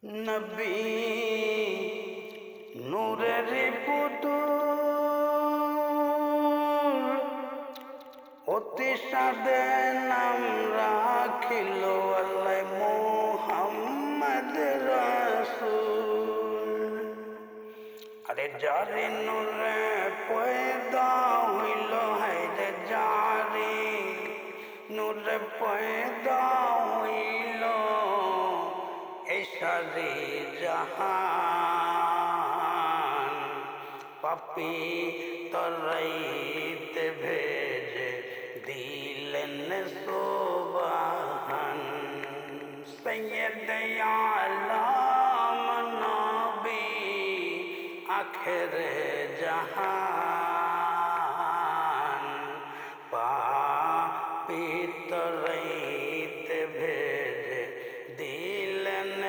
নবী নূরের পুতুল অতি সাদে নাম রাখিল আল্লাহ মুহাম্মদ রাসূল। আরে জারি নূরে পয়দা হইল, হায়রে জারি নূরে পয়দা হইল, এই সারি জাহান পাপি তরাইতে ভেজে দিলেন সুবহান। সৈয়দ আলম নবী আখেরে জাহান পাপি তরাইতে ভেজে দিলেন